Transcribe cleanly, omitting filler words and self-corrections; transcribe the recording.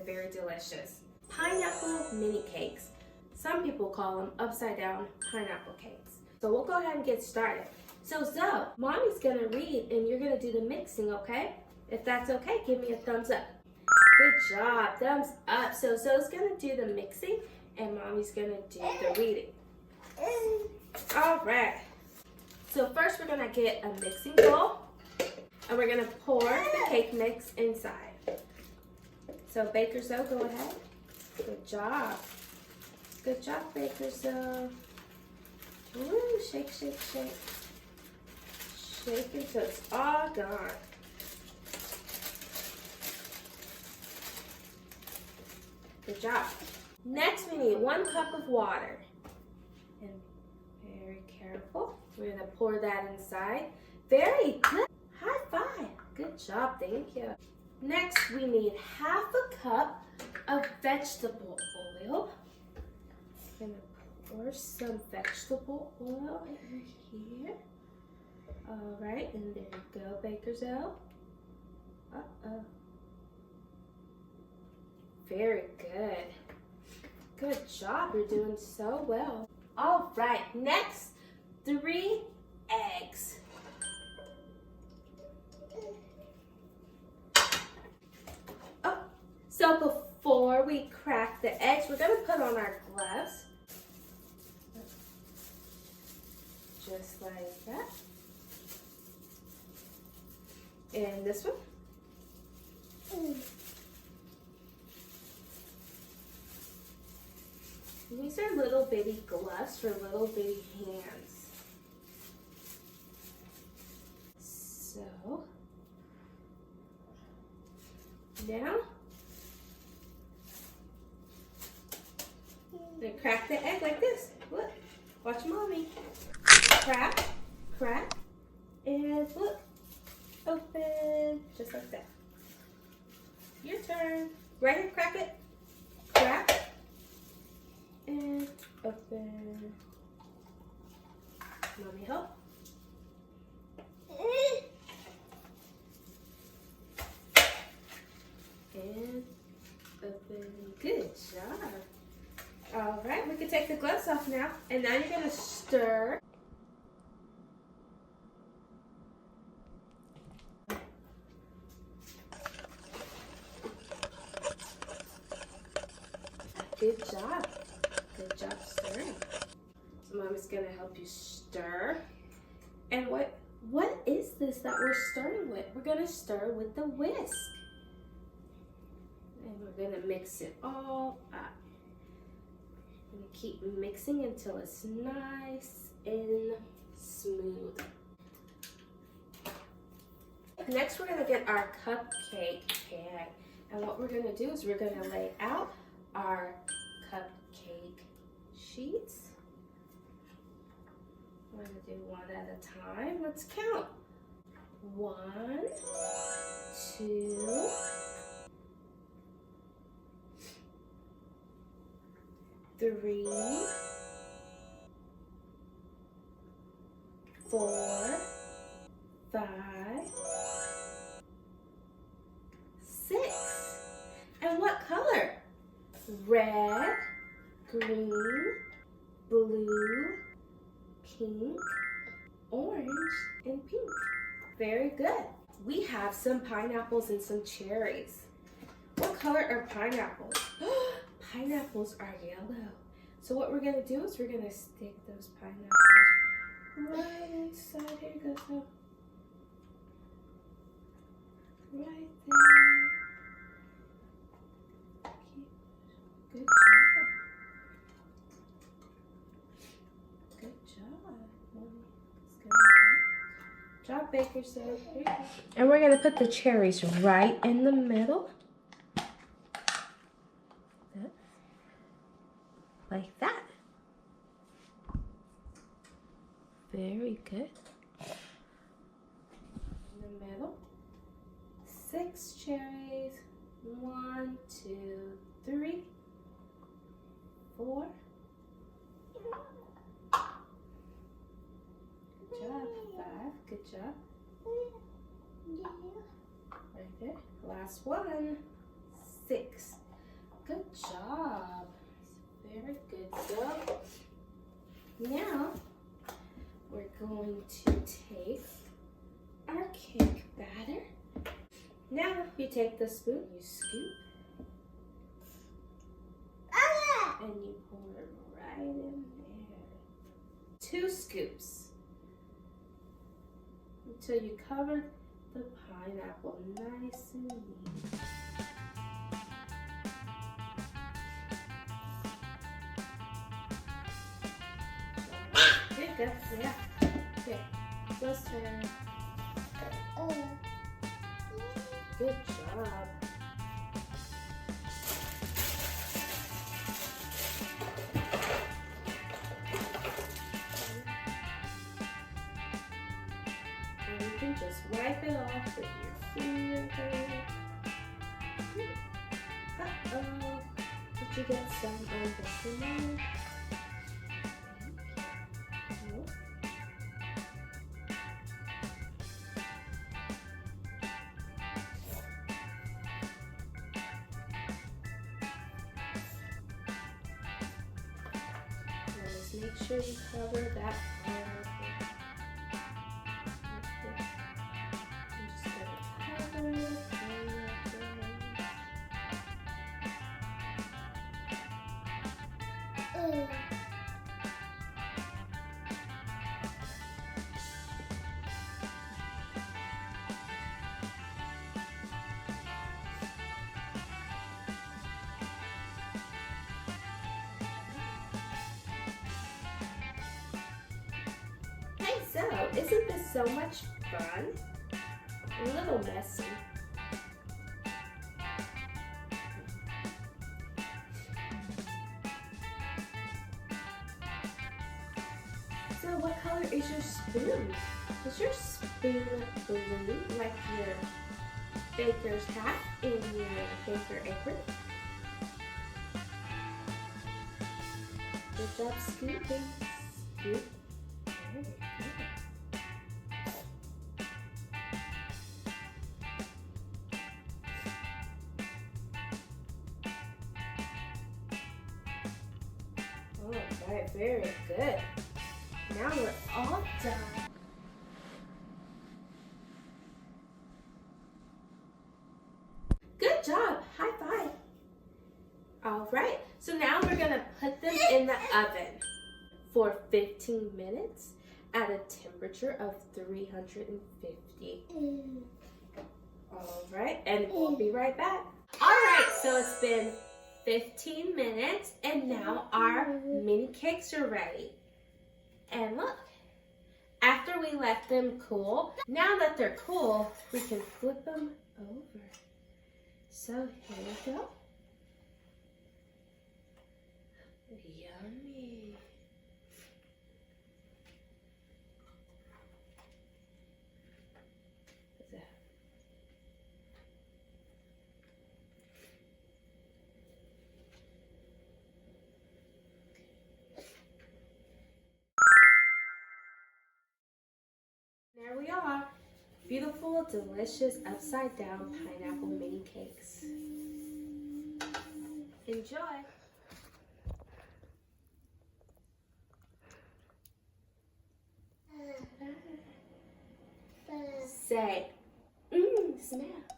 very delicious. Pineapple mini cakes. Some people call them upside down pineapple cakes. So we'll go ahead and get started. So Zoe, Mommy's gonna read and you're gonna do the mixing, okay? If that's okay, give me a thumbs up. Good job, thumbs up. So Zoe's gonna do the mixing and Mommy's gonna do the reading. All right. So first we're gonna get a mixing bowl and we're gonna pour the cake mix inside. So Baker Zoe, go ahead. Good job. Good job, Baker Zoe. Woo, shake, shake, shake. Shake until it's all gone. Good job. Next, we need 1 cup of water. And very careful. We're gonna pour that inside. Very good. High five. Good job, thank you. Next, we need 1/2 cup of vegetable oil. I'm gonna pour some vegetable oil in here. All right, and there you go, Baker Zoe. Uh-oh. Very good. Good job, you're doing so well. All right, next, 3 eggs. Oh, so before we crack the eggs, we're gonna put on our gloves. Just like that. And this one. These are little bitty gloves for little bitty hands. So, now, then crack the egg like this. Look, watch Mommy. Crack, crack, and look, open, just like that. Your turn. Right here, crack it, crack, and open. Mommy, help. And open. Good job. All right, we can take the gloves off now. And now you're gonna stir. Good job. Good job stirring. So Mommy's gonna help you stir. And what is this that we're stirring with? We're gonna stir with the whisk. And we're gonna mix it all up. We're gonna keep mixing until it's nice and smooth. Next, we're gonna get our cupcake pan. And what we're gonna do is we're gonna lay out our cupcake sheets. We're gonna do one at a time. Let's count. 1, 2, 3, 4, 5, 6. And what color? Red, green, blue, pink, orange, and pink. Very good. We have some pineapples and some cherries. What color are pineapples? Pineapples are yellow. So what we're gonna do is we're gonna stick those pineapples right inside. Here you go, so right there. Good job. Good job. Good job, Baker. So, and we're gonna put the cherries right in the middle. Like that. Very good. In the middle. 6 cherries. 1, 2, 3, 4. Good job. 5. Good job. Right there. Last one. 6. Now we're going to take our cake batter. Now you take the spoon, you scoop, and you pour it right in there. 2 scoops until you cover the pineapple nice and neat. Good, yeah. Okay, let's turn. Good job. And you can just wipe it off with your finger. Uh-oh. Did you get some on the finger? Make sure you cover that pineapple. I'm just going to cover the pineapple. Hey, so, isn't this so much fun? A little messy. So, what color is your spoon? Is your spoon blue, like your baker's hat and your baker apron? Good job scooping. Scoop. Very good. All right, very good. Now we're all done. Good job. High five. All right, so now we're gonna put them in the oven for 15 minutes at a temperature of 350. All right, and we'll be right back. All right, so it's been 15 minutes and now our mini cakes are ready. And look, after we let them cool, now that they're cool, we can flip them over. So here we go. Yummy. What's that? There we are. Beautiful, delicious, upside down pineapple mini cakes. Enjoy. Say, smell.